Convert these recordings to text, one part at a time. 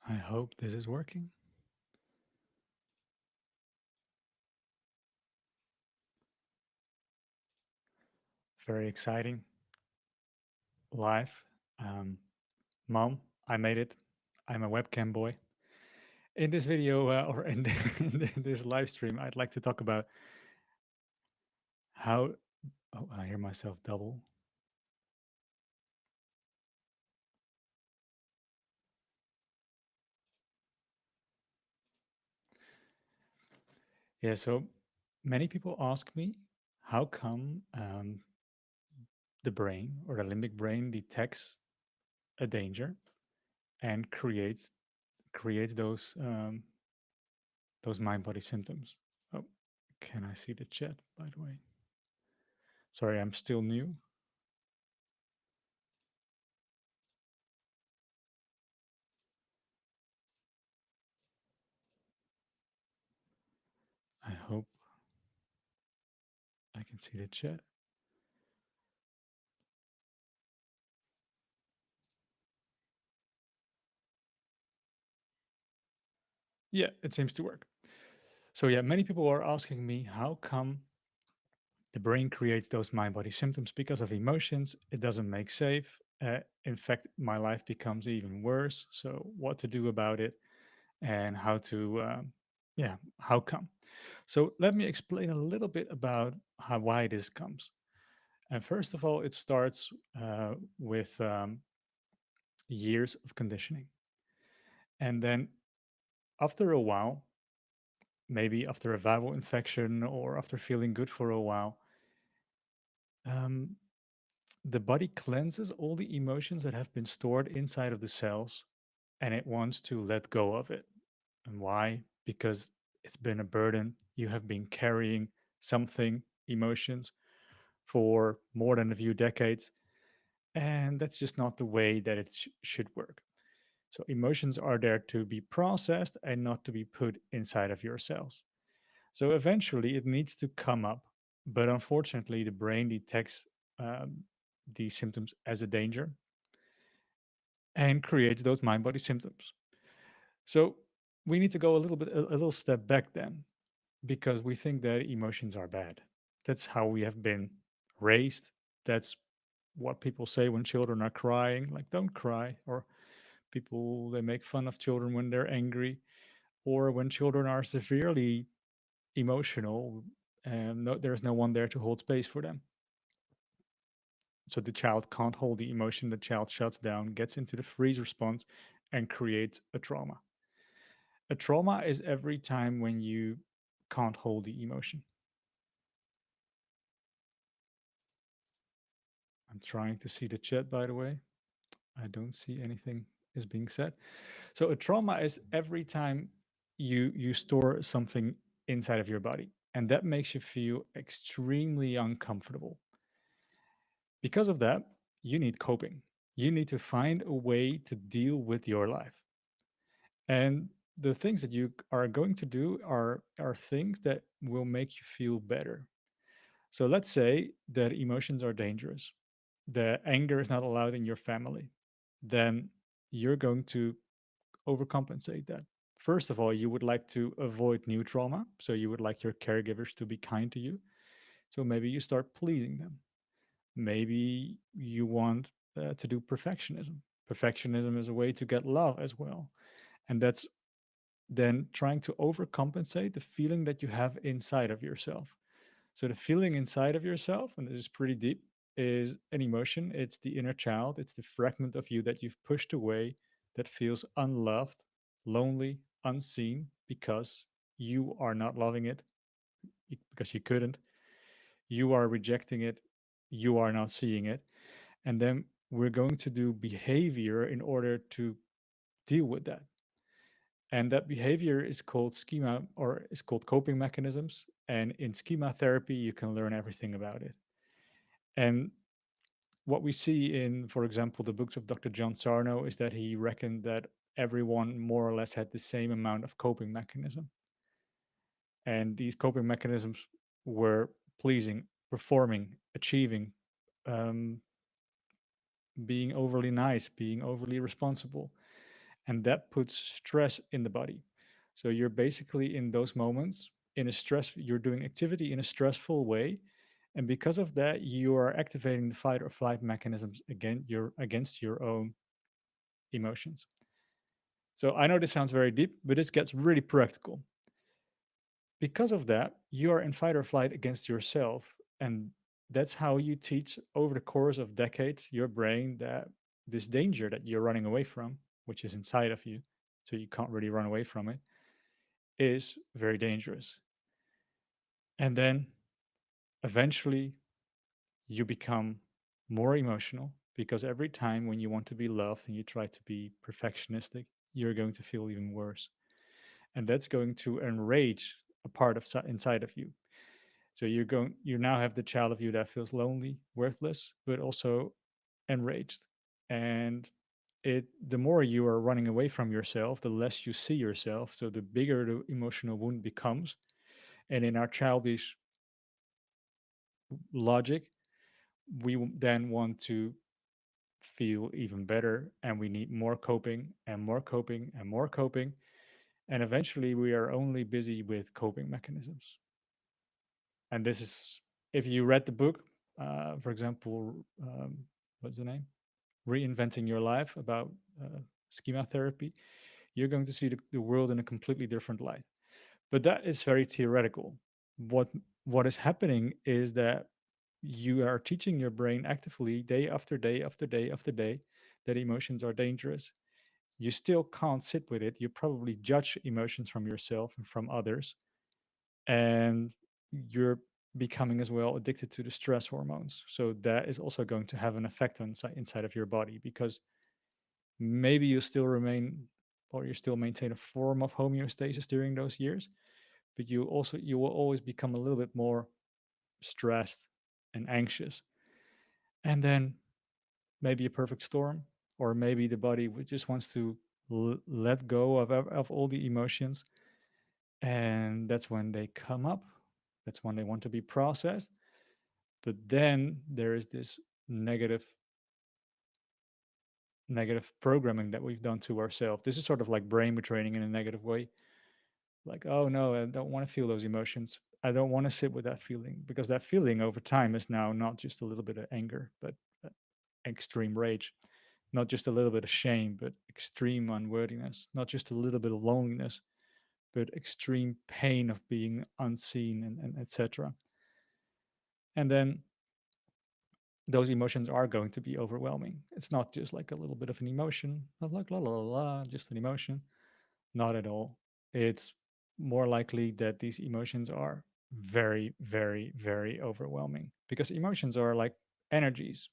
I hope this is working. Very exciting. Live. Um, Mom, I made it. I'm a webcam boy. In this video or in this live stream, I'd like to talk about how. Oh, I hear myself double. Yeah, so many people ask me how come the brain or the limbic brain detects a danger and creates those mind body symptoms. Oh, can I see the chat, by the way? Sorry, I'm still new. I hope I can see the chat. Yeah, it seems to work. So yeah, many people are asking me how come the brain creates those mind body symptoms because of emotions. It doesn't make safe. In fact, my life becomes even worse. So what to do about it and how to yeah, how come? So let me explain a little bit about why this comes. And first of all, it starts with years of conditioning. And then after a while, maybe after a viral infection or after feeling good for a while, um, the body cleanses all the emotions that have been stored inside of the cells and it wants to let go of it. And why? Because it's been a burden. You have been carrying something, emotions, for more than a few decades. And that's just not the way that it should work. So emotions are there to be processed and not to be put inside of your cells. So eventually it needs to come up. But unfortunately, the brain detects um, these symptoms as a danger and creates those mind body symptoms. So we need to go a little step back then because we think that emotions are bad. That's how we have been raised. That's what people say when children are crying, like, don't cry. Or people, they make fun of children when they're angry or when children are severely emotional and there's no one there to hold space for them. So the child can't hold the emotion, the child shuts down, gets into the freeze response, and creates a trauma. A trauma is every time when you can't hold the emotion. I'm trying to see the chat, by the way. I don't see anything is being said. So a trauma is every time you store something inside of your body, and that makes you feel extremely uncomfortable. Because of that, you need coping. You need to find a way to deal with your life. And the things that you are going to do are things that will make you feel better. So let's say that emotions are dangerous. The anger is not allowed in your family. Then you're going to overcompensate that. First of all, you would like to avoid new trauma. So you would like your caregivers to be kind to you. So maybe you start pleasing them. Maybe you want to do perfectionism. Perfectionism is a way to get love as well. And that's then trying to overcompensate the feeling that you have inside of yourself. So the feeling inside of yourself, and this is pretty deep, is an emotion. It's the inner child. It's the fragment of you that you've pushed away that feels unloved, lonely, unseen because you are not loving it because you couldn't. You are rejecting it. You are not seeing it. And then we're going to do behavior in order to deal with that. And that behavior is called schema or is called coping mechanisms. And in schema therapy, you can learn everything about it. And what we see in, for example, the books of Dr. John Sarno is that he reckoned that everyone more or less had the same amount of coping mechanism. And these coping mechanisms were pleasing, performing, achieving, um, being overly nice, being overly responsible. and that puts stress in the body. So you're basically in those moments in a stress, you're doing activity in a stressful way. And because of that, you are activating the fight or flight mechanisms again, you're against your own emotions. So I know this sounds very deep, but this gets really practical. Because of that, you are in fight or flight against yourself. And that's how you teach over the course of decades your brain that this danger that you're running away from, which is inside of you, so you can't really run away from it, is very dangerous. And then eventually you become more emotional because every time when you want to be loved and you try to be perfectionistic, you're going to feel even worse. And that's going to enrage a part of inside of you. So you now have the child of you that feels lonely, worthless, but also enraged. And the more you are running away from yourself, the less you see yourself. So the bigger the emotional wound becomes. And in our childish logic, we then want to feel even better, and we need more coping and more coping and more coping. And eventually we are only busy with coping mechanisms. And this is, if you read the book, for example, what's the name? Reinventing Your Life, about schema therapy, you're going to see the world in a completely different light. But that is very theoretical. What what is happening is that you are teaching your brain actively day after day after day after day that emotions are dangerous. You still can't sit with it. You probably judge emotions from yourself and from others, and you're becoming as well addicted to the stress hormones. So that is also going to have an effect on inside of your body, because maybe you still remain, or you still maintain a form of homeostasis during those years, but you will always become a little bit more stressed and anxious. And then maybe a perfect storm, or maybe the body just wants to let go of all the emotions, and that's when they come up. That's when they want to be processed. But then there is this negative negative programming that we've done to ourselves. This is sort of like brain retraining in a negative way. Like, oh no, I don't want to feel those emotions. I don't want to sit with that feeling, because that feeling over time is now not just a little bit of anger, but extreme rage. Not just a little bit of shame, but extreme unworthiness. Not just a little bit of loneliness, but extreme pain of being unseen, and etc. And then those emotions are going to be overwhelming. It's not just like a little bit of an emotion, not like la la la la, just an emotion. Not at all. It's more likely that these emotions are very, very, very overwhelming, because emotions are like energies,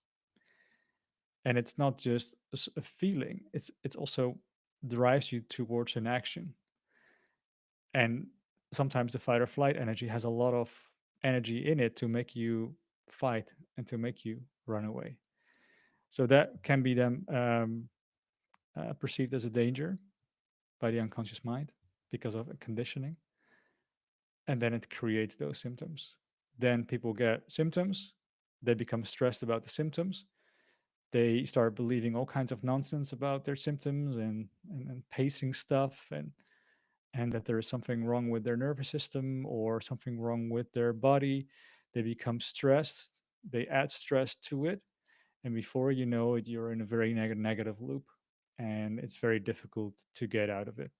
and it's not just a feeling. It's also drives you towards an action. And sometimes the fight or flight energy has a lot of energy in it to make you fight and to make you run away. So that can be then perceived as a danger by the unconscious mind because of a conditioning. And then it creates those symptoms. Then people get symptoms, they become stressed about the symptoms, they start believing all kinds of nonsense about their symptoms, and pacing stuff, and that there is something wrong with their nervous system or something wrong with their body. They become stressed, they add stress to it, and before you know it, you're in a very negative loop, and it's very difficult to get out of it.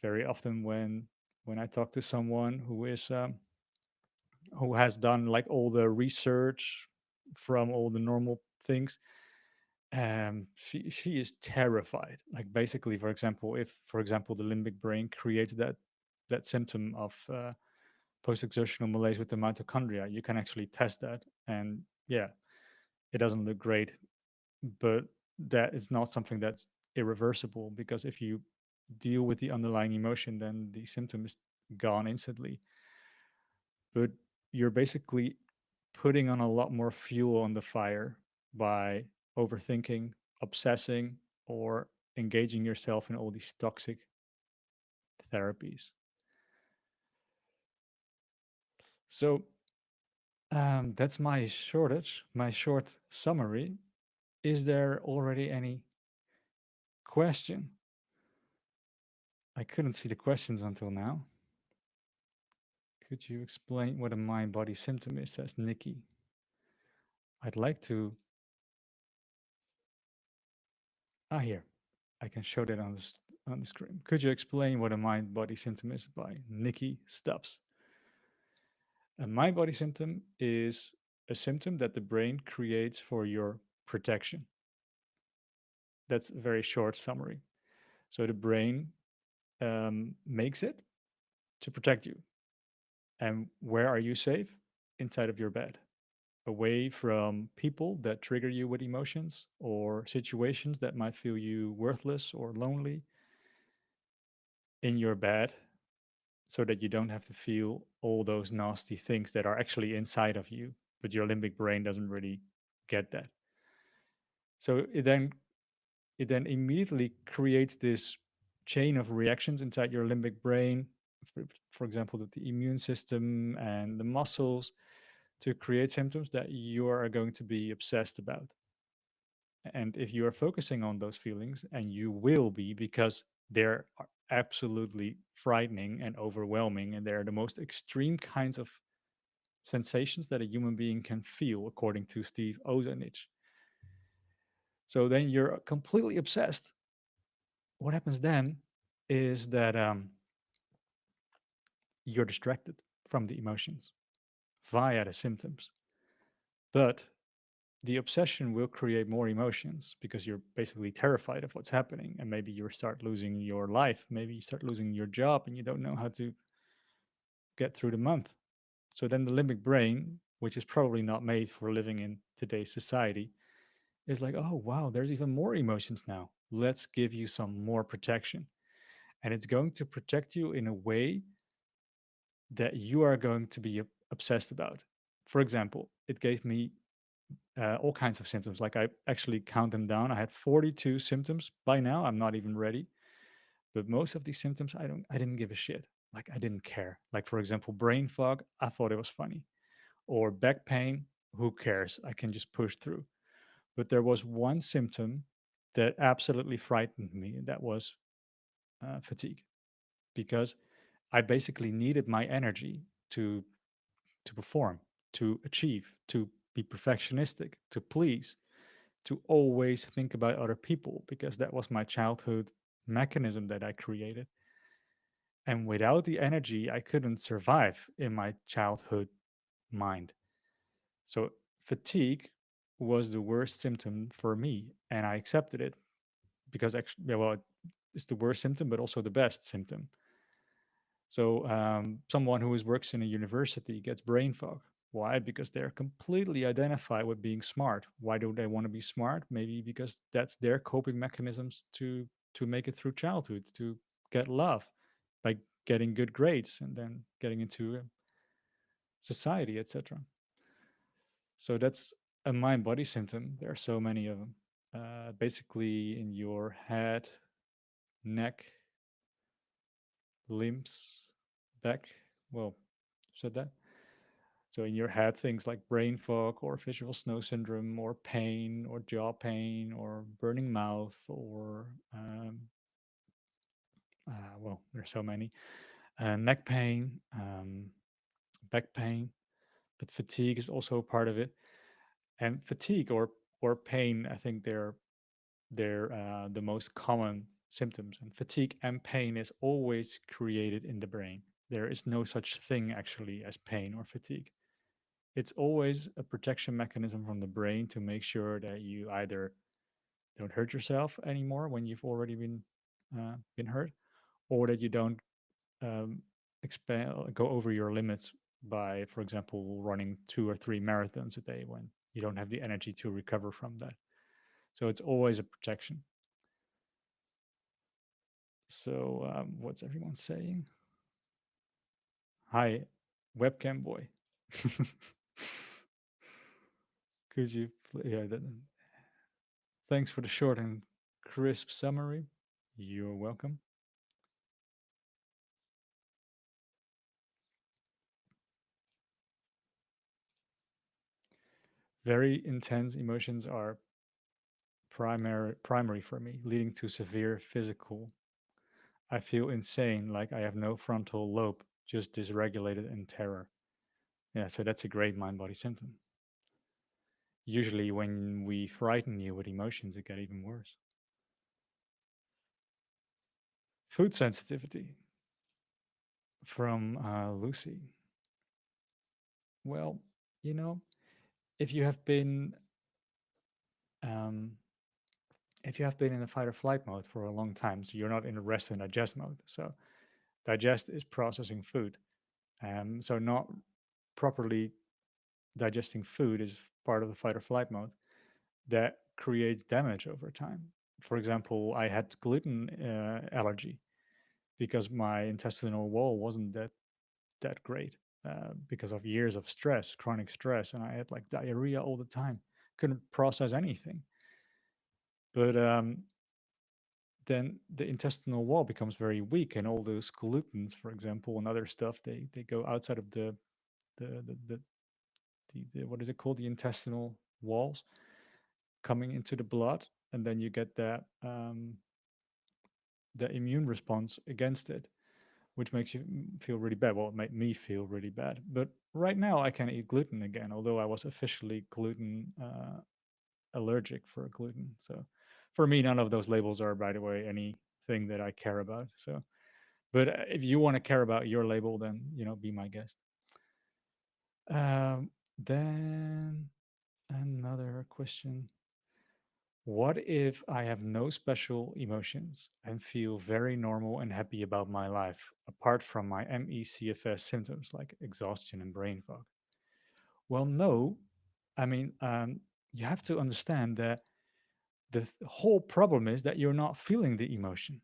Very often when I talk to someone who has done like all the research from all the normal things, she is terrified. Like basically, for example, if for example the limbic brain creates that symptom of post-exertional malaise with the mitochondria, you can actually test that, and yeah, it doesn't look great, but that is not something that's irreversible, because if you deal with the underlying emotion, then the symptom is gone instantly. But you're basically putting on a lot more fuel on the fire by overthinking, obsessing, or engaging yourself in all these toxic therapies. So that's my short summary. Is there already any question? I couldn't see the questions until now. Could you explain what a mind body symptom is? Says Nikki. I'd like to. Here. I can show that on the screen. Could you explain what a mind body symptom is? By Nikki Stubbs. A mind body symptom is a symptom that the brain creates for your protection. That's a very short summary. So the brain makes it to protect you. And where are you safe? Inside of your bed, away from people that trigger you with emotions or situations that might feel you worthless or lonely, in your bed, so that you don't have to feel all those nasty things that are actually inside of you, but your limbic brain doesn't really get that. So it then immediately creates this chain of reactions inside your limbic brain, for example, the immune system and the muscles, to create symptoms that you are going to be obsessed about. And if you are focusing on those feelings, and you will be, because they're absolutely frightening and overwhelming, and they're the most extreme kinds of sensations that a human being can feel, according to Steve Ozanich. So then you're completely obsessed. What happens then is that you're distracted from the emotions via the symptoms. But the obsession will create more emotions because you're basically terrified of what's happening. And maybe you start losing your life. Maybe you start losing your job and you don't know how to get through the month. So then the limbic brain, which is probably not made for living in today's society, is like, oh, wow, there's even more emotions now. Let's give you some more protection. And it's going to protect you in a way that you are going to be obsessed about. For example, it gave me all kinds of symptoms. Like, I actually count them down. I had 42 symptoms by now. I'm not even ready. But most of these symptoms, I didn't give a shit. Like, I didn't care. Like, for example, brain fog, I thought it was funny. Or back pain, who cares? I can just push through. But there was one symptom that absolutely frightened me. And that was fatigue, because I basically needed my energy to perform, to achieve, to be perfectionistic, to please, to always think about other people, because that was my childhood mechanism that I created. And without the energy, I couldn't survive in my childhood mind. So fatigue was the worst symptom for me, and I accepted it because actually, yeah, well, it's the worst symptom, but also the best symptom. So someone who works in a university gets brain fog. Why? Because they're completely identified with being smart. Why do they want to be smart? Maybe because that's their coping mechanisms to make it through childhood, to get love by getting good grades and then getting into society, etc. So that's a mind body symptom. There are so many of them. Basically, in your head, neck, limbs, back. Well, said that. So in your head, things like brain fog or visual snow syndrome or pain or jaw pain or burning mouth or, well, there's so many. Neck pain, back pain, but fatigue is also a part of it. And fatigue or pain, I think they're the most common symptoms. And fatigue and pain is always created in the brain. There is no such thing actually as pain or fatigue. It's always a protection mechanism from the brain to make sure that you either don't hurt yourself anymore when you've already been hurt, or that you don't expand go over your limits by, for example, running 2 or 3 marathons a day when you don't have the energy to recover from that. So it's always a protection. So what's everyone saying? Hi, webcam boy. Could you? Yeah, thanks for the short and crisp summary. You're welcome. Very intense emotions are primary for me, leading to severe physical I feel insane, like I have no frontal lobe, just dysregulated in terror. Yeah, so that's a great mind body symptom. Usually, when we frighten you with emotions, it get even worse. Food sensitivity from Lucy. Well, you know, if you have been um, if you have been in a fight or flight mode for a long time, so you're not in a rest and digest mode. So digest is processing food. So not properly digesting food is part of the fight or flight mode that creates damage over time. For example, I had gluten allergy because my intestinal wall wasn't that great because of years of stress, chronic stress, and I had like diarrhea all the time. Couldn't process anything. But then the intestinal wall becomes very weak, and all those glutens, for example, and other stuff, they go outside of the the, the, the what is it called, the intestinal walls, coming into the blood, and then you get that the immune response against it, which makes you feel really bad. Well, it made me feel really bad. But right now, I can eat gluten again, although I was officially gluten allergic for gluten. So for me, none of those labels are, by the way, anything that I care about. So, but if you want to care about your label, then be my guest. Then another question. What if I have no special emotions and feel very normal and happy about my life, apart from my ME/CFS symptoms like exhaustion and brain fog? Well, no. I mean, you have to understand that the whole problem is that you're not feeling the emotion.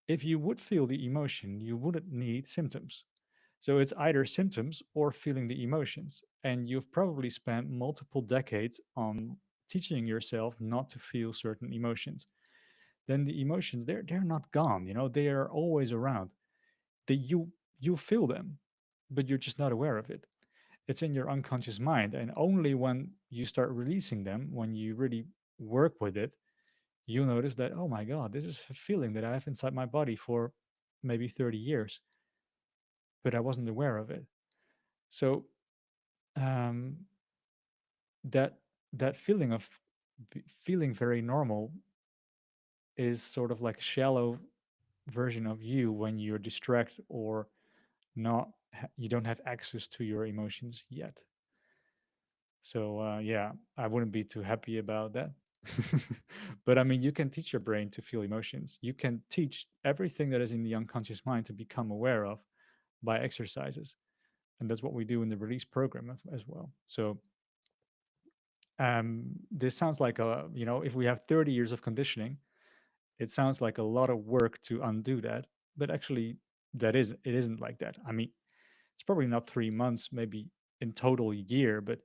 If you would feel the emotion, you wouldn't need symptoms. So it's either symptoms or feeling the emotions. And you've probably spent multiple decades on teaching yourself not to feel certain emotions. Then the emotions, they're not gone, they are always around. You feel them, but you're just not aware of it. It's in your unconscious mind. And only when you start releasing them, when you really work with it, you'll notice that, oh my God, this is a feeling that I have inside my body for maybe 30 years, but I wasn't aware of it. So um, that that feeling of feeling very normal is sort of like a shallow version of you when you're distracted or not you don't have access to your emotions yet. So yeah, I wouldn't be too happy about that. But I mean, you can teach your brain to feel emotions. You can teach everything that is in the unconscious mind to become aware of by exercises, and that's what we do in the release program as well. So this sounds like if we have 30 years of conditioning, it sounds like a lot of work to undo that. But actually, it isn't like that. I mean, it's probably not 3 months, maybe in total a year, but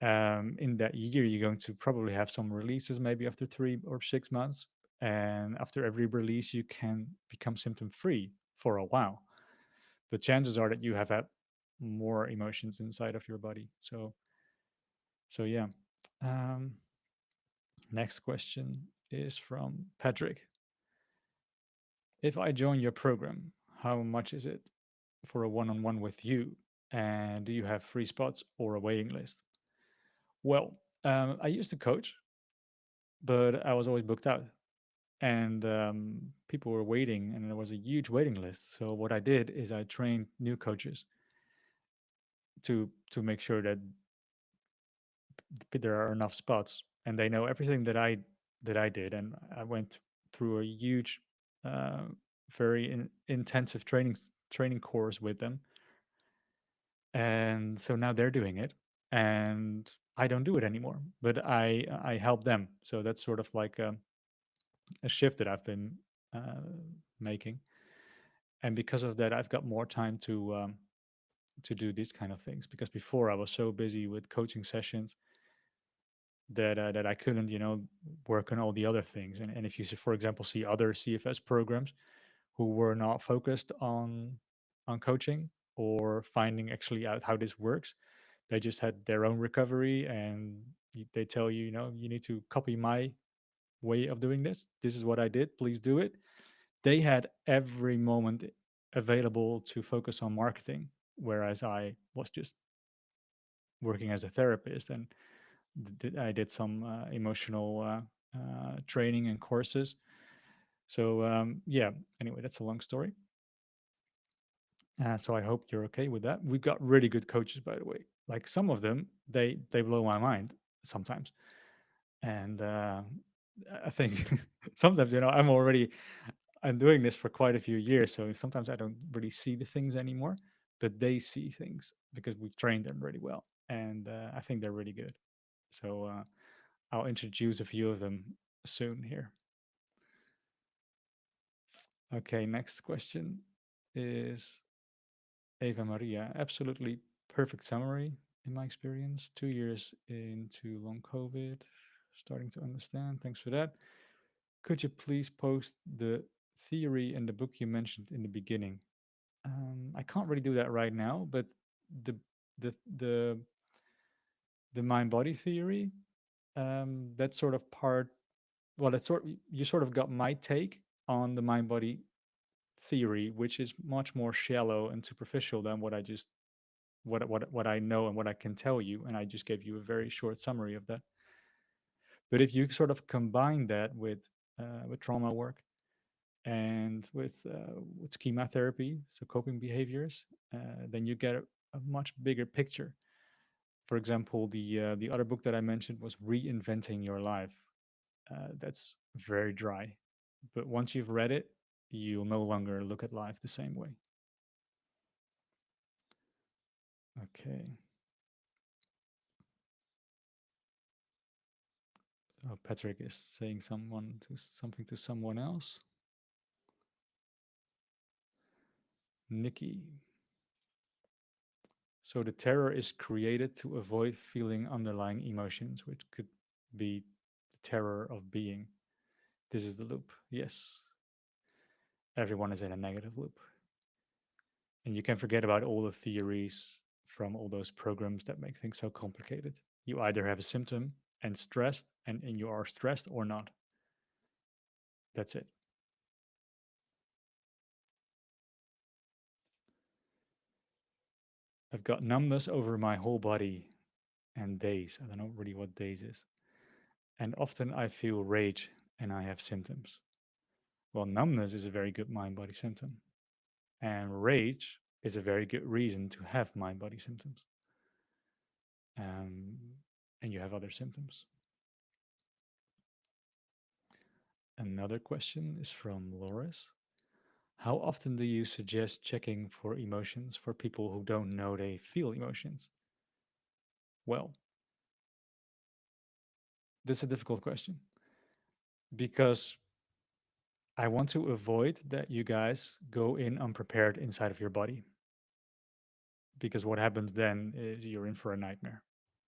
in that year, you're going to probably have some releases, maybe after 3 or 6 months. And after every release, you can become symptom free for a while. But chances are that you have had more emotions inside of your body. So yeah. Um, Next question is from Patrick. If I join your program, how much is it for a one-on-one with you? And do you have free spots or a waiting list? Well, I used to coach, but I was always booked out, and people were waiting, and there was a huge waiting list. So what I did is I trained new coaches to make sure that there are enough spots, and they know everything that I did, and I went through a huge, uh, very intensive training course with them, and so now they're doing it, and I don't do it anymore, but I help them. So that's sort of like a shift that I've been uh, making, and because of that, I've got more time to do these kind of things. Because before I was so busy with coaching sessions that I couldn't, work on all the other things. And if you, for example, see other CFS programs who were not focused on coaching or finding actually out how this works, they just had their own recovery, and they tell you, you need to copy my way of doing this. This is what I did. Please do it. They had every moment available to focus on marketing, whereas I was just working as a therapist, and I did some emotional training and courses. So yeah, anyway, that's a long story. So I hope you're okay with that. We've got really good coaches, by the way. Like some of them, they blow my mind sometimes, and I think sometimes I'm doing this for quite a few years, so sometimes I don't really see the things anymore, but they see things because we've trained them really well, and I think they're really good. So I'll introduce a few of them soon here. Okay, next question is Eva Maria. Absolutely perfect summary in my experience. 2 years into long COVID, starting to understand. Thanks for that. Could you please post the theory and the book you mentioned in the beginning? I can't really do that right now, but the the the the mind body theory, that's sort of part. Well, it's sort you sort of got my take on the mind body theory, which is much more shallow and superficial than what I know and what I can tell you, and I just gave you a very short summary of that. But if you sort of combine that with trauma work and with schema therapy, so coping behaviors, then you get a much bigger picture. For example, the other book that I mentioned was Reinventing Your Life. That's very dry, but once you've read it, you'll no longer look at life the same way. Okay. Oh, Patrick is saying something to someone else. Nikki. So the terror is created to avoid feeling underlying emotions, which could be the terror of being. This is the loop. Yes, everyone is in a negative loop. And you can forget about all the theories from all those programs that make things so complicated. You either have a symptom and stressed, and you are stressed or not. That's it. I've got numbness over my whole body and days. I don't know really what days is. And often I feel rage and I have symptoms. Well, numbness is a very good mind body symptom, and rage is a very good reason to have mind body symptoms. Um, and you have other symptoms. Another question is from Loris. How often do you suggest checking for emotions for people who don't know they feel emotions? Well, this is a difficult question because I want to avoid that you guys go in unprepared inside of your body, because what happens then is you're in for a nightmare.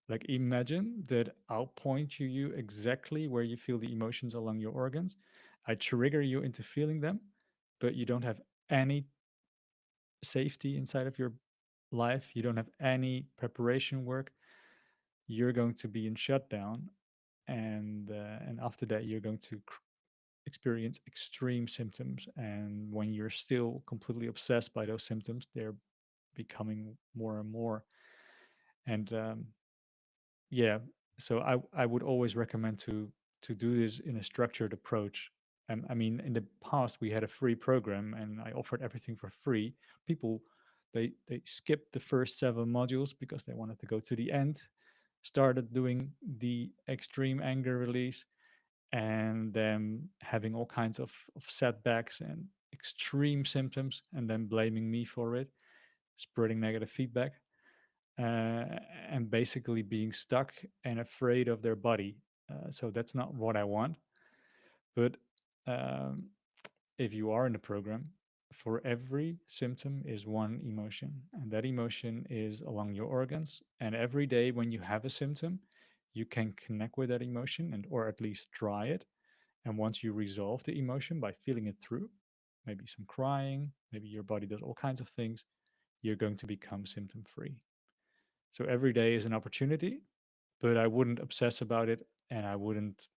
Like imagine that I'll point to you exactly where you feel the emotions along your organs. I trigger you into feeling them, but you don't have any safety inside of your life. You don't have any preparation work. You're going to be in shutdown, and after that, you're going to experience extreme symptoms. And when you're still completely obsessed by those symptoms, they're becoming more and more. And yeah, so I would always recommend to do this in a structured approach. I mean, in the past we had a free program and I offered everything for free. People they skipped the first 7 modules because they wanted to go to the end, started doing the extreme anger release, and then having all kinds of setbacks and extreme symptoms, and then blaming me for it, spreading negative feedback, uh, and basically being stuck and afraid of their body. So that's not what I want. But um, if you are in the program, for every symptom is one emotion, and that emotion is along your organs. And every day when you have a symptom, you can connect with that emotion, and or at least try it. And once you resolve the emotion by feeling it through, maybe some crying, maybe your body does all kinds of things, you're going to become symptom free. So every day is an opportunity, but I wouldn't obsess about it, and I wouldn't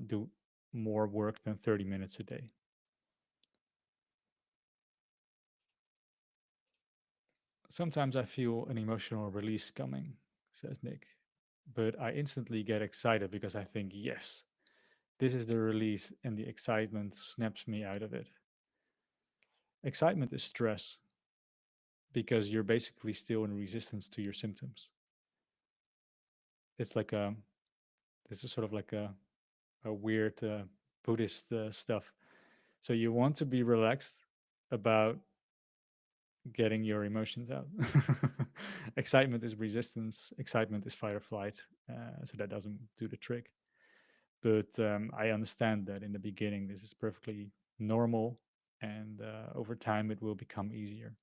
do more work than 30 minutes a day. Sometimes I feel an emotional release coming, says Nick, but I instantly get excited because I think, yes, this is the release, and the excitement snaps me out of it. Excitement is stress because you're basically still in resistance to your symptoms. It's like this is sort of like a weird Buddhist stuff. So you want to be relaxed about getting your emotions out. Excitement is resistance. Excitement is fight or flight. So that doesn't do the trick. But I understand that in the beginning, this is perfectly normal. And over time, it will become easier.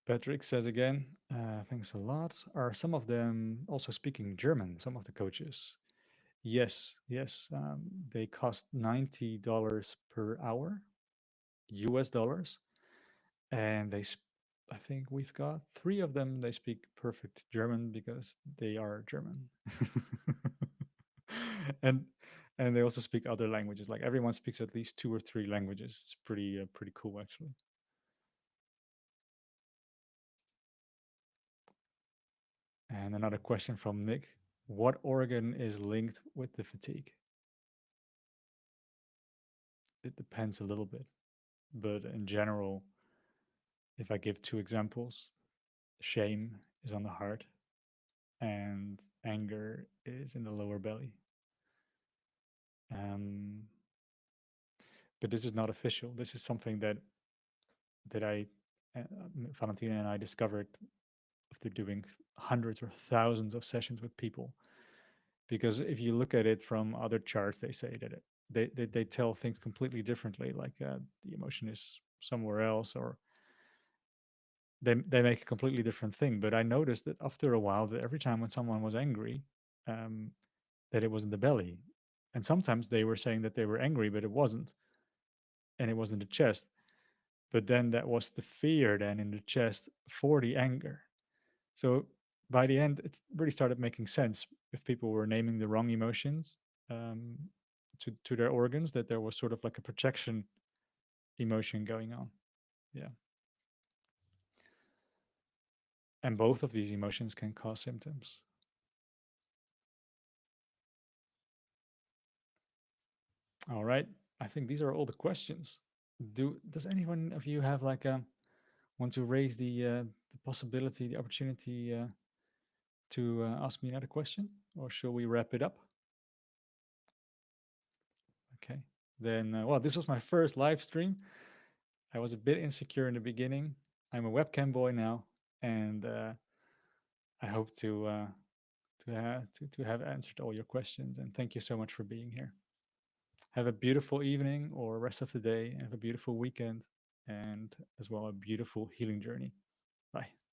Patrick says again, thanks a lot. Are some of them also speaking German, some of the coaches? Yes, yes. They cost $90 per hour, US dollars. And I think we've got three of them. They speak perfect German because they are German. and and they also speak other languages. Like everyone speaks at least two or three languages. It's pretty cool actually. And another question from Nick: what organ is linked with the fatigue? It depends a little bit, but in general, if I give two examples, shame is on the heart, and anger is in the lower belly. Um, but this is not official. This is something that Valentina and I discovered after doing hundreds or thousands of sessions with people. Because if you look at it from other charts, they say that they tell things completely differently. Like the emotion is somewhere else, or they make a completely different thing. But I noticed that after a while, that every time when someone was angry, um, that it was in the belly, and sometimes they were saying that they were angry, but it wasn't, and it was in the chest. But then that was the fear then in the chest for the anger. So by the end, it really started making sense if people were naming the wrong emotions um, to their organs, that there was sort of like a protection emotion going on. Yeah. And both of these emotions can cause symptoms. All right. I think these are all the questions. Does anyone of you have like want to raise the possibility, the opportunity to ask me another question, or shall we wrap it up? Okay. Then, well, this was my first live stream. I was a bit insecure in the beginning. I'm a webcam boy now, and I hope to have answered all your questions. And thank you so much for being here. Have a beautiful evening or rest of the day. Have a beautiful weekend, and as well a beautiful healing journey. Bye.